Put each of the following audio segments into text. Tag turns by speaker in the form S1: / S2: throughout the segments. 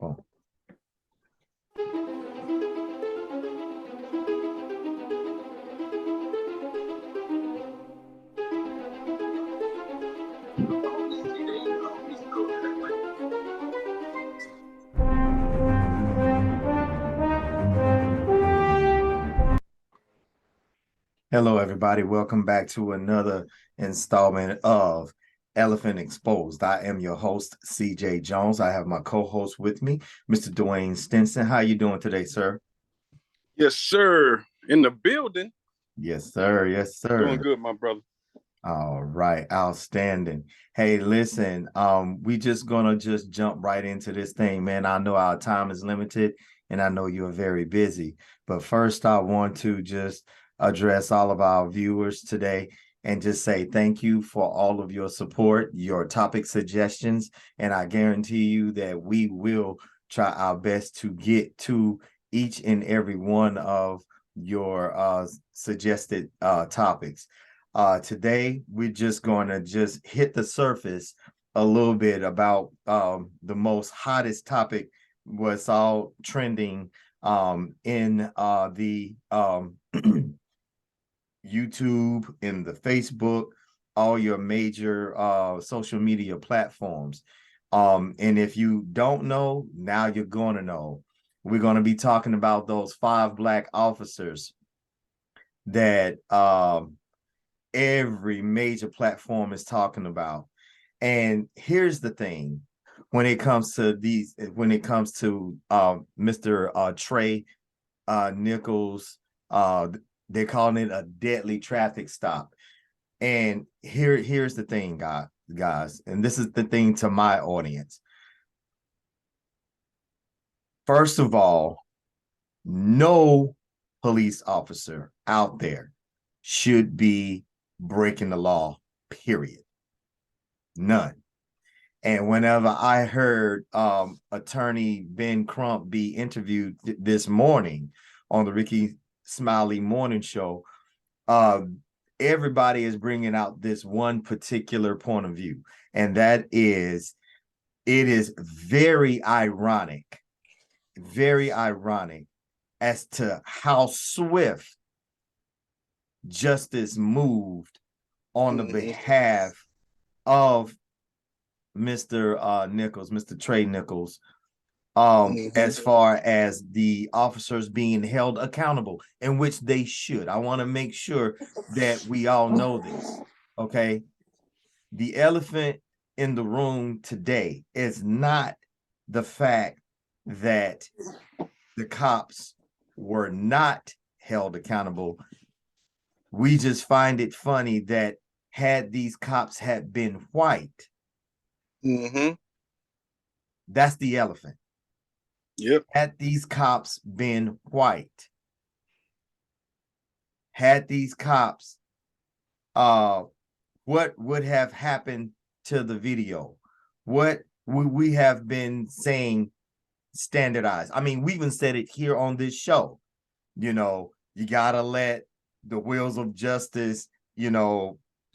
S1: Oh. Hello, everybody. Welcome back to another installment of Elephant Exposed. I am your host, CJ Jones. I have my co-host with me, Mr. Duane Stinson. How you doing today, sir?
S2: Yes, sir. In the building.
S1: Yes, sir. Yes, sir.
S2: Doing good, my brother.
S1: All right, outstanding. Hey, listen, we just gonna jump right into this thing, man. I know our time is limited and I know you're very busy, but first I want to just address all of our viewers today and just say thank you for all of your support, your topic suggestions, and I guarantee you that we will try our best to get to each and every one of your suggested topics. Today, we're just going to just hit the surface a little bit about the most hottest topic, what's all trending in the YouTube, in the Facebook, all your major social media platforms. And if you don't know, now you're going to know. We're going to be talking about those 5 black officers that every major platform is talking about. And here's the thing, when it comes to Mr. Trey Nichols, they're calling it a deadly traffic stop. And here's the thing, guys, and this is the thing to my audience. First of all, no police officer out there should be breaking the law, period. None. And whenever I heard attorney Ben Crump be interviewed this morning on the Ricky Smiley Morning Show, everybody is bringing out this one particular point of view, and that is, it is very ironic as to how swift justice moved on the behalf of Mr. Nichols, Mr. Trey Nichols, as far as the officers being held accountable, in which they should. I want to make sure that we all know this, okay? The elephant in the room today is not the fact that the cops were not held accountable. We just find it funny that had these cops had been white, that's the elephant.
S2: Yep.
S1: Had these cops been white, had these cops, what would have happened to the video? What would we have been saying standardized? I mean, we even said it here on this show. You know, you gotta let the wheels of justice,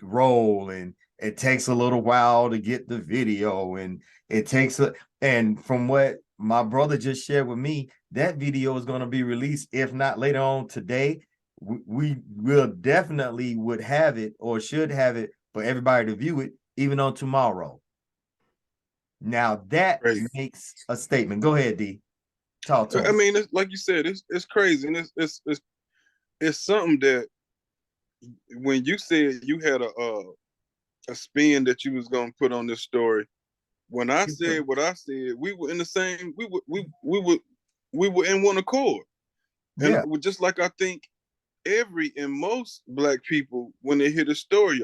S1: roll, and it takes a little while to get the video, and and from what my brother just shared with me, that video is going to be released, if not later on today. We will definitely would have it, or should have it, for everybody to view it, even on tomorrow. Now that makes a statement. Go ahead, D. Talk to
S2: I mean, it's, like you said, it's crazy, and it's something that when you said you had a spin that you was gonna put on this story, when I said what I said, we were in the same. We were in one accord, and just like I think every and most black people, when they hear the story,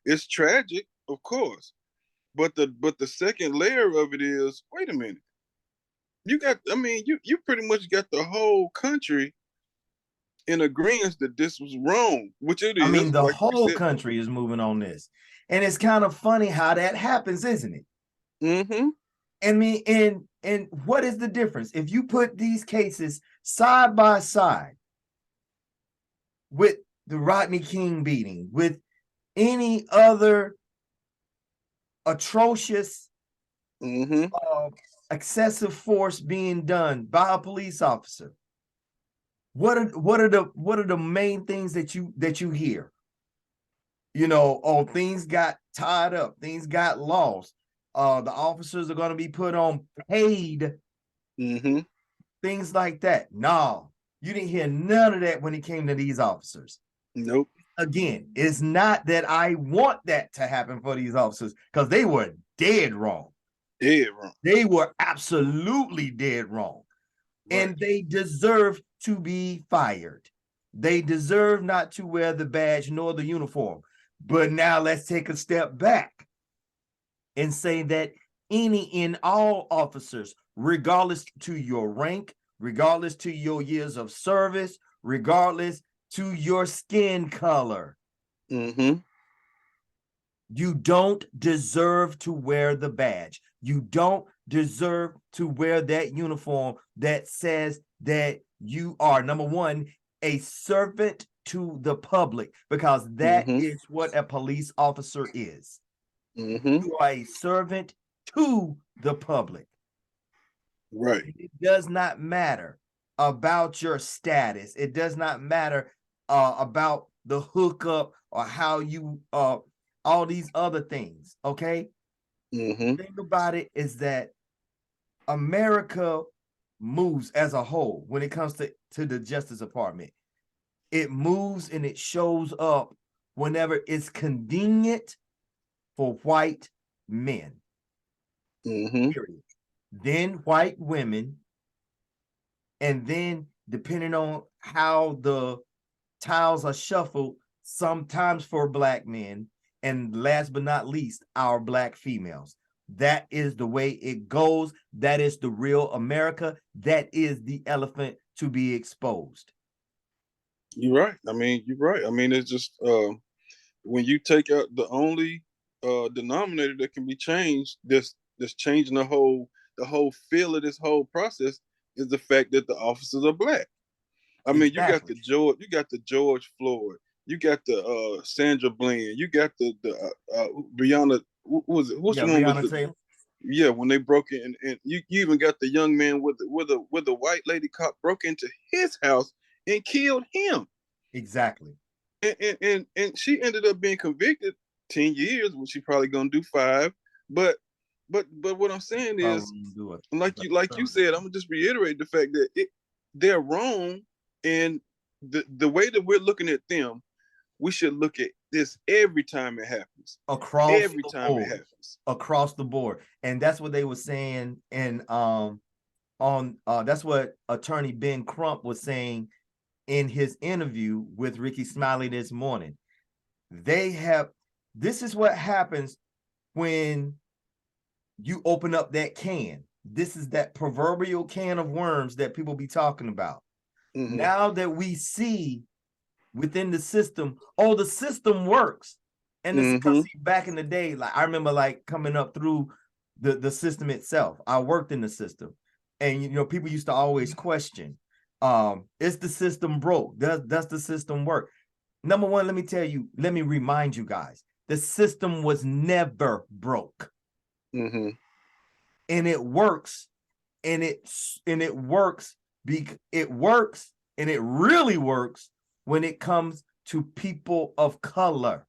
S2: it's tragic, of course, but the second layer of it is, wait a minute, you pretty much got the whole country in agreement that this was wrong, which it is.
S1: I mean, the whole country is moving on this, and it's kind of funny how that happens, isn't it? I mean, and what is the difference if you put these cases side by side with the Rodney King beating, with any other atrocious excessive force being done by a police officer, what are the main things that you hear? You know, oh, things got tied up, things got lost. The officers are going to be put on paid, things like that. No, you didn't hear none of that when it came to these officers.
S2: Nope.
S1: Again, it's not that I want that to happen for these officers, because they were dead wrong.
S2: Dead wrong.
S1: They were absolutely dead wrong. Right. And they deserve to be fired. They deserve not to wear the badge nor the uniform. But now let's take a step back and say that any and all officers, regardless to your rank, regardless to your years of service, regardless to your skin color, you don't deserve to wear the badge. You don't deserve to wear that uniform that says that you are, number one, a servant to the public, because that is what a police officer is. You are a servant to the public.
S2: Right.
S1: It does not matter about your status. It does not matter about the hookup or how you all these other things. Okay. The thing about it is that America moves as a whole when it comes to the Justice Department. It moves and it shows up whenever it's convenient for white men. Period. Then white women, and then depending on how the tiles are shuffled, sometimes for black men, and last but not least, our black females. That is the way it goes. That is the real America. That is the elephant to be exposed.
S2: You're right. I mean, you're right. I mean, it's just when you take out the only denominator that can be changed, this changing the whole feel of this whole process is the fact that the officers are black. I mean,
S1: exactly.
S2: you got the George Floyd, you got the Sandra Bland, you got the Breonna. What was it? What's the one with the Taylor? Yeah, when they broke in, and you even got the young man with the white lady cop broke into his house and killed him.
S1: Exactly.
S2: And she ended up being convicted 10 years, when she probably gonna do 5. But what I'm saying is, like you said, I'm gonna just reiterate the fact that they're wrong, and the way that we're looking at them, we should look at this every time it happens. Every time it happens.
S1: Across the board. And that's what they were saying. And that's what Attorney Ben Crump was saying in his interview with Ricky Smiley this morning. This is what happens when you open up that can. This is that proverbial can of worms that people be talking about. Now that we see within the system, the system works. And this, back in the day, like I remember like coming up through the system itself. I worked in the system, and people used to always question, is the system broke? Does the system work? Number one, let me remind you guys, the system was never broke. And it works, and it works, and it really works when it comes to people of color.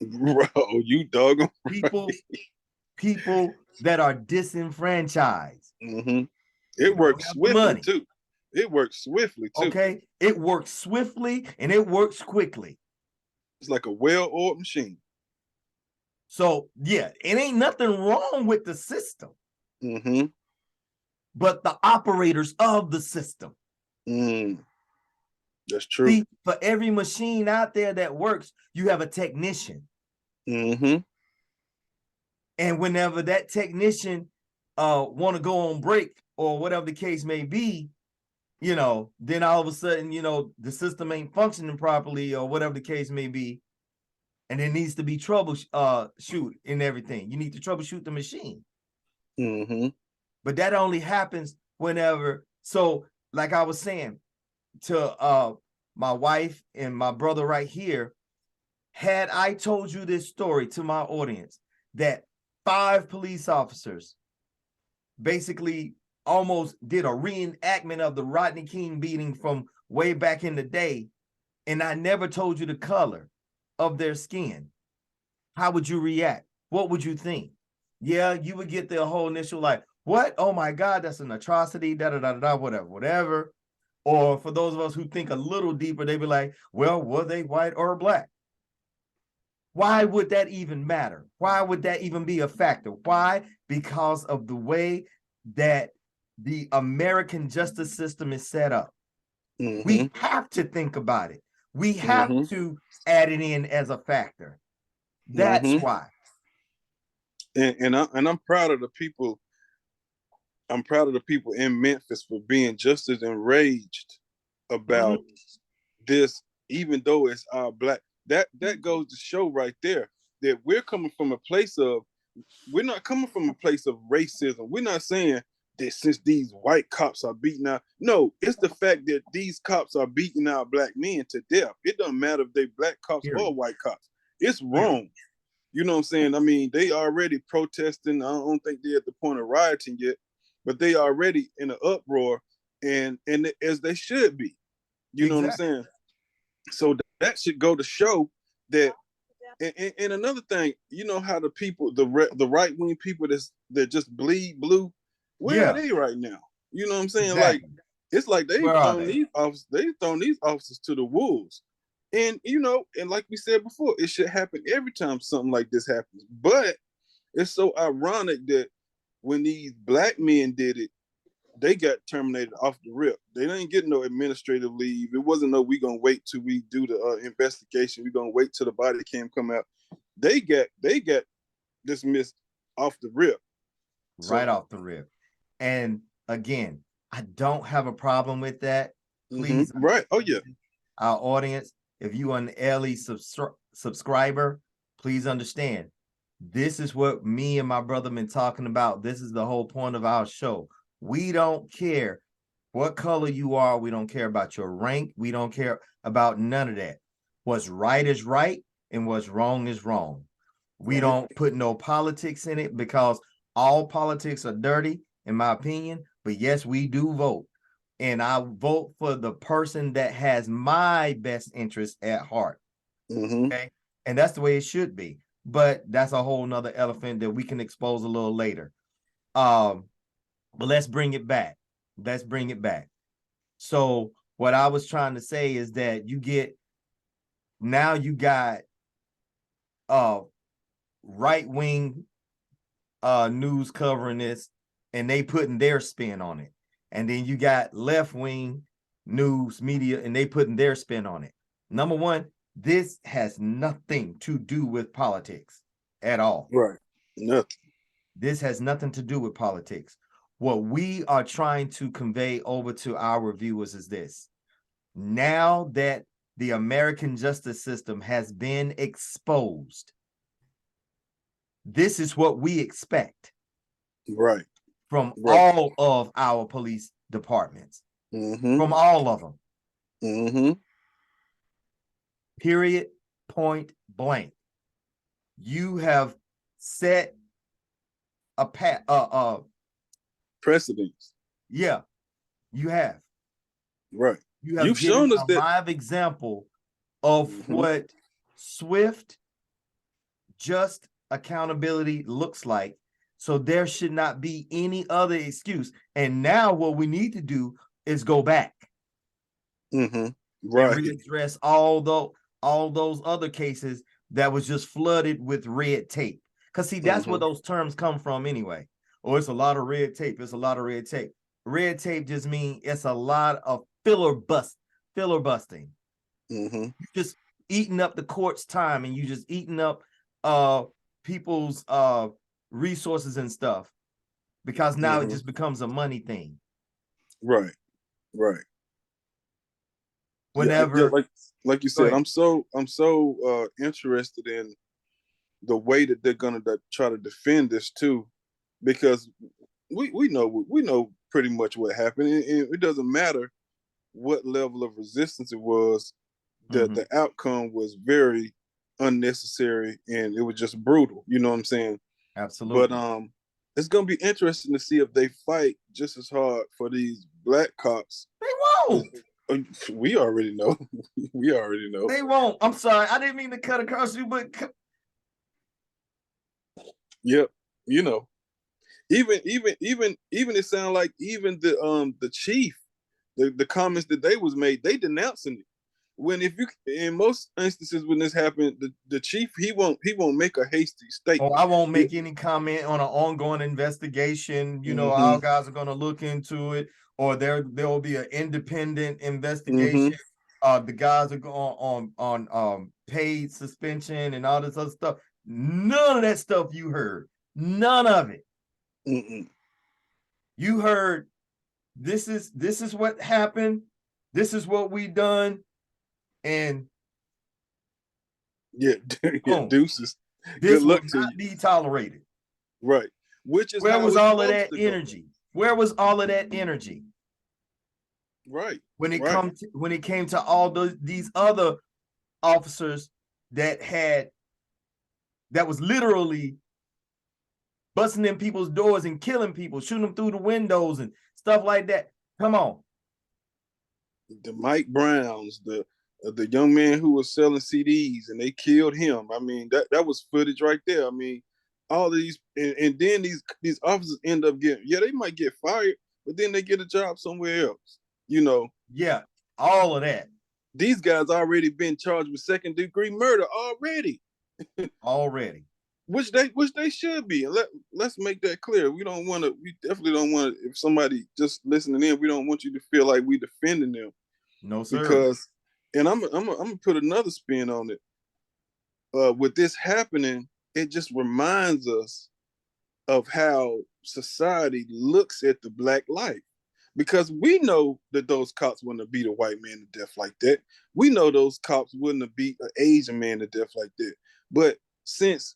S2: Bro, you doggone
S1: people that are disenfranchised.
S2: It works swiftly too. It works swiftly too.
S1: Okay, it works swiftly and it works quickly.
S2: It's like a well-oiled machine.
S1: So yeah, it ain't nothing wrong with the system. But the operators of the system.
S2: That's true.
S1: See, for every machine out there that works, you have a technician. And whenever that technician want to go on break or whatever the case may be, then all of a sudden, the system ain't functioning properly or whatever the case may be, and there needs to be troubleshoot and everything. You need to troubleshoot the machine. But that only happens whenever. So, like I was saying to my wife and my brother right here, had I told you this story to my audience, that 5 police officers basically almost did a reenactment of the Rodney King beating from way back in the day, and I never told you the color of their skin, how would you react? What would you think? Yeah, you would get the whole initial like, what? Oh my God, that's an atrocity, da da da da, whatever, whatever. Or for those of us who think a little deeper, they'd be like, well, were they white or black? Why would that even matter? Why would that even be a factor? Why? Because of the way that the American justice system is set up. We have to think about it. We have to add it in as a factor. That's why.
S2: And I'm proud of the people. I'm proud of the people in Memphis for being just as enraged about this, even though it's our black. That goes to show right there that we're coming from a place of, we're not coming from a place of racism. We're not saying that since these white cops are beating out. No, it's the fact that these cops are beating out black men to death. It doesn't matter if they black cops or white cops. It's wrong. You know what I'm saying? I mean, they already protesting. I don't think they're at the point of rioting yet, but they already in an uproar, and as they should be. You know what I'm saying? So that should go to show that. And another thing, you know how the people, the right wing people that just bleed blue, where are they right now? You know what I'm saying? Like, it's like they've thrown these officers to the wolves. And you know, and like we said before, it should happen every time something like this happens. But it's so ironic that when these black men did it, they got terminated off the rip. They didn't get no administrative leave. It wasn't no, we gonna wait till we do the investigation. We gonna wait till the body cam come out. They got dismissed off the rip.
S1: Right off the rip. And again, I don't have a problem with that. Please.
S2: Right. Oh yeah.
S1: Our audience, if you are an LE subscriber, please understand. This is what me and my brother been talking about. This is the whole point of our show. We don't care what color you are. We don't care about your rank. We don't care about none of that. What's right is right and what's wrong is wrong. We don't put no politics in it because all politics are dirty, in my opinion. But yes, we do vote. And I vote for the person that has my best interest at heart. Okay. And that's the way it should be. But that's a whole nother elephant that we can expose a little later. But let's bring it back. Let's bring it back. So what I was trying to say is that you got right-wing news covering this, and they putting their spin on it. And then you got left-wing news media, and they putting their spin on it. Number one, this has nothing to do with politics at all.
S2: Right. Nothing.
S1: This has nothing to do with politics. What we are trying to convey over to our viewers is this. Now that the American justice system has been exposed, this is what we expect.
S2: Right.
S1: From all of our police departments. From all of them. Period, point blank. You have set a
S2: precedence.
S1: Yeah, you have.
S2: Right.
S1: You've shown us a live example of what swift, just accountability looks like. So there should not be any other excuse. And now what we need to do is go back.
S2: Right.
S1: And readdress all those other cases that was just flooded with red tape. Because see, that's where those terms come from anyway. Oh, it's a lot of red tape. It's a lot of red tape. Red tape just means it's a lot of filibustering. You just eating up the court's time, and you just eating up people's resources and stuff, because now it just becomes a money thing.
S2: Right.
S1: Whenever,
S2: like you said, I'm so interested in the way that they're gonna try to defend this too, because we know pretty much what happened, and it doesn't matter what level of resistance it was. The outcome was very unnecessary, and it was just brutal. You know what I'm saying?
S1: Absolutely.
S2: But it's gonna be interesting to see if they fight just as hard for these black cops.
S1: They won't.
S2: We already know. We already know.
S1: They won't. I'm sorry. I didn't mean to cut across you, but
S2: yep. You know, even it sounded like even the chief, the comments that they was made, they denouncing it. When if you in most instances when this happened, the chief he won't make a hasty statement.
S1: Oh, I won't make any comment on an ongoing investigation. You know, our guys are going to look into it, or there will be an independent investigation. The guys are going on paid suspension and all this other stuff. None of that stuff you heard. None of it. You heard this is what happened. This is what we done. And
S2: yeah, deuces.
S1: This will not be tolerated.
S2: Right. Which is
S1: where was all of that energy? Where was all of that energy?
S2: Right.
S1: When it came to all these other officers that was literally busting in people's doors and killing people, shooting them through the windows and stuff like that. Come on.
S2: The Mike Browns, the young man who was selling CDs and they killed him. I mean, that was footage right there. I mean, all of these, and then these officers end up getting, they might get fired, but then they get a job somewhere else, you know.
S1: Yeah, all of that.
S2: These guys already been charged with second-degree murder already.
S1: Already.
S2: Which they should be. And let's make that clear. We definitely don't want to, if somebody just listening in, we don't want you to feel like we defending them.
S1: No, sir.
S2: Because, and I'm gonna put another spin on it. With this happening, it just reminds us of how society looks at the black life. Because we know that those cops wouldn't have beat a white man to death like that. We know those cops wouldn't have beat an Asian man to death like that. But since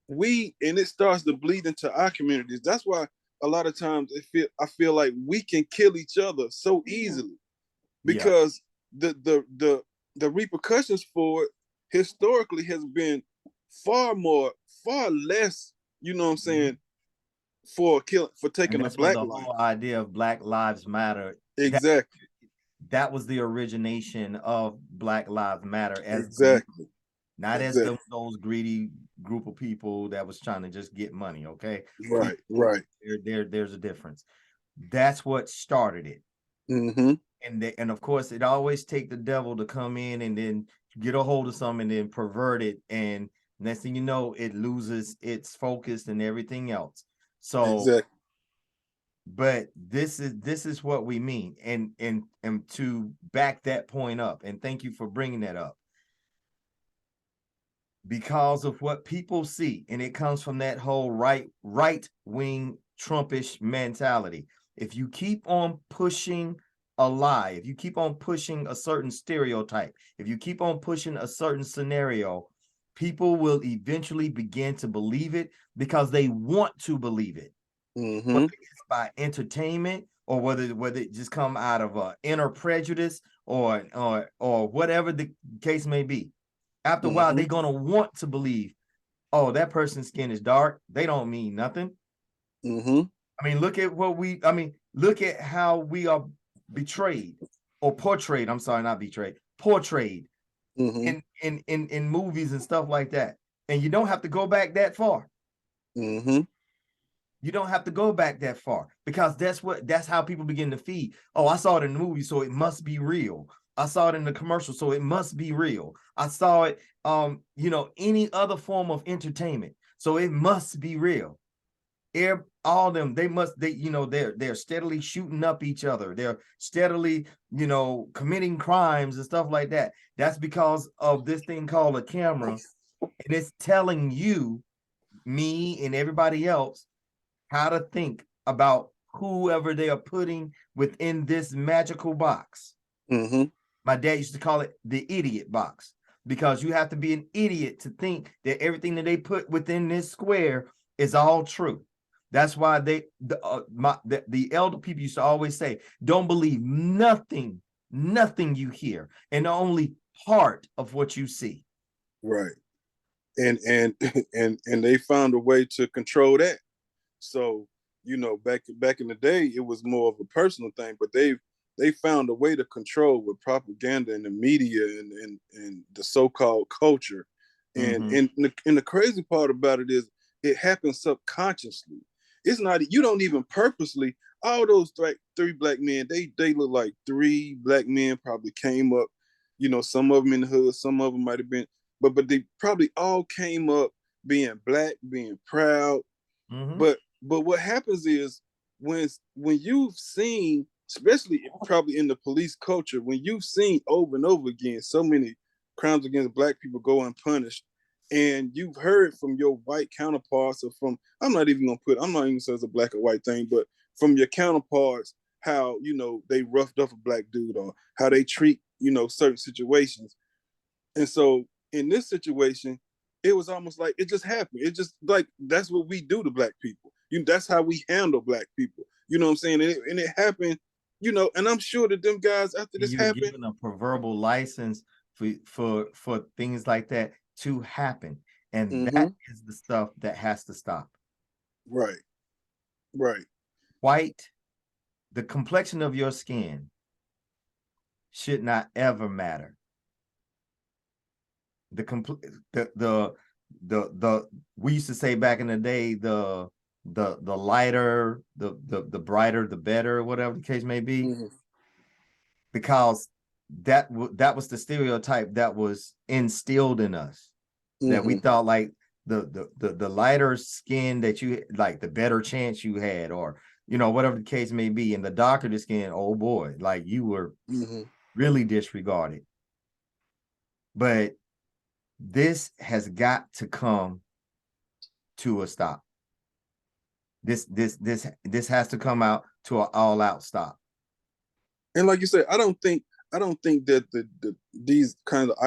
S2: and it starts to bleed into our communities, that's why a lot of times I feel like we can kill each other so easily. Because the repercussions for it historically has been far less, you know what I'm saying, for taking a black life.
S1: Whole idea of Black Lives Matter.
S2: Exactly.
S1: That was the origination of Black Lives Matter not as those greedy group of people that was trying to just get money. Okay.
S2: Right.
S1: There's a difference. That's what started it. And of course, it always take the devil to come in and then get a hold of something and then pervert it. And next thing you know, it loses its focus and everything else. So, but this is what we mean. And to back that point up, and thank you for bringing that up, because of what people see, and it comes from that whole right-wing Trumpish mentality. If you keep on pushing a lie, if you keep on pushing a certain stereotype, if you keep on pushing a certain scenario, people will eventually begin to believe it because they want to believe it. Whether it's by entertainment or whether it just come out of inner prejudice or whatever the case may be. After a while, they're gonna want to believe, oh, that person's skin is dark. They don't mean nothing. I mean, look at how we are betrayed or portrayed. I'm sorry, not betrayed, portrayed in movies and stuff like that. And you don't have to go back that far. You don't have to go back that far because that's how people begin to feed. Oh, I saw it in the movie, so it must be real. I saw it in the commercial, so it must be real. I saw it, any other form of entertainment, so it must be real. All them, they're steadily shooting up each other. They're steadily, committing crimes and stuff like that. That's because of this thing called a camera, and it's telling you, me, and everybody else how to think about whoever they are putting within this magical box. My dad used to call it the idiot box, because you have to be an idiot to think that everything that they put within this square is all true. That's why the elder people used to always say, don't believe nothing you hear, and only part of what you see.
S2: Right. And they found a way to control that. So, back in the day, it was more of a personal thing, but they found a way to control with propaganda and the media and the so-called culture. And the crazy part about it is it happens subconsciously. It's not, you don't even purposely. All those three black men, they look like three black men probably came up, some of them in the hood, some of them might have been, but they probably all came up being black, being proud. But what happens is when you've seen, especially probably in the police culture, when you've seen over and over again so many crimes against black people go unpunished, and you've heard from your white counterparts, or from, I'm not even saying it's a black or white thing, but from your counterparts, how they roughed up a black dude, or how they treat certain situations. And so in this situation, it was almost like it just happened. It just, like, that's what we do to black people. That's how we handle black people. You know what I'm saying? And it happened, and I'm sure that them guys, after this
S1: You're
S2: happened,
S1: given a proverbial license for things like that to happen. And that is the stuff that has to stop.
S2: right, right.
S1: White, the complexion of your skin should not ever matter. We used to say back in the day, the lighter, the brighter, the better, whatever the case may be, because that was the stereotype that was instilled in us, that we thought like the lighter skin that you like, the better chance you had, or whatever the case may be, and the darker the skin, oh boy, like you were really disregarded. But this has got to come to a stop. This has to come out to an all-out stop.
S2: And like you said, I don't think that these kind of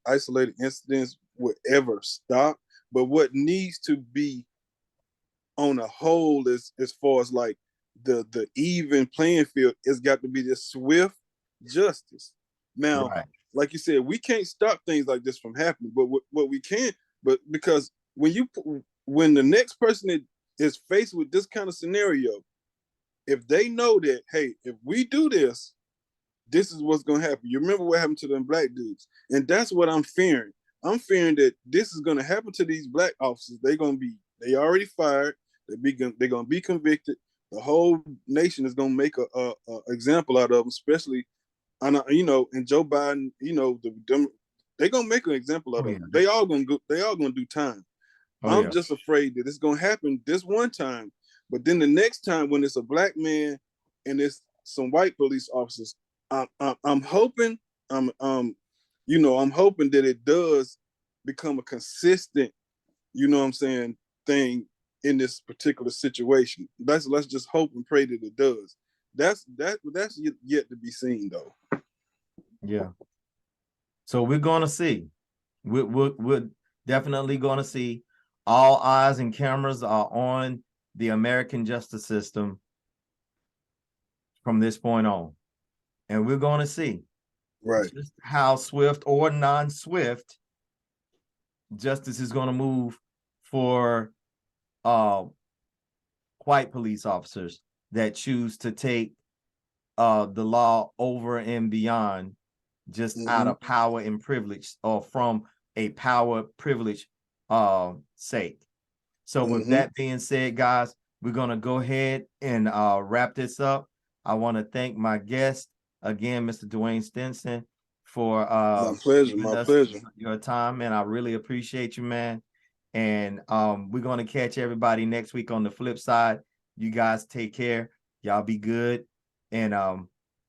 S2: isolated incidents would ever stop. But what needs to be on a whole, as far as like the even playing field, it's got to be this swift justice. Now,
S1: Right.
S2: like you said, we can't stop things like this from happening, but what we can, but because when the next person is faced with this kind of scenario, if they know that, hey, if we do this, this is what's going to happen. You remember what happened to them black dudes, and that's what I'm fearing. I'm fearing that this is going to happen to these black officers. They already fired. They're going to be convicted. The whole nation is going to make a example out of them, especially, and Joe Biden. They're going to make an example out of them. They all going to do time. I'm just afraid that it's going to happen this one time, but then the next time when it's a black man and it's some white police officers, I'm hoping, I'm hoping that it does become a consistent, thing in this particular situation. Let's just hope and pray that it does. That's yet to be seen, though.
S1: Yeah. So we're gonna see. We're definitely gonna see. All eyes and cameras are on the American justice system from this point on. And we're going to see just how swift or non-swift justice is going to move for white police officers that choose to take the law over and beyond, just out of power and privilege, or from a power privilege sake. So with that being said, guys, we're going to go ahead and wrap this up. I want to thank my guest again, Mr. Duane Stinson, for
S2: my pleasure.
S1: Your time, man. I really appreciate you, man. And we're going to catch everybody next week on the flip side. You guys take care. Y'all be good. And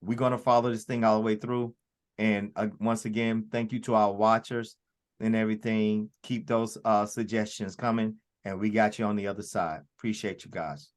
S1: we're going to follow this thing all the way through. And once again, thank you to our watchers and everything. Keep those suggestions coming. And we got you on the other side. Appreciate you guys.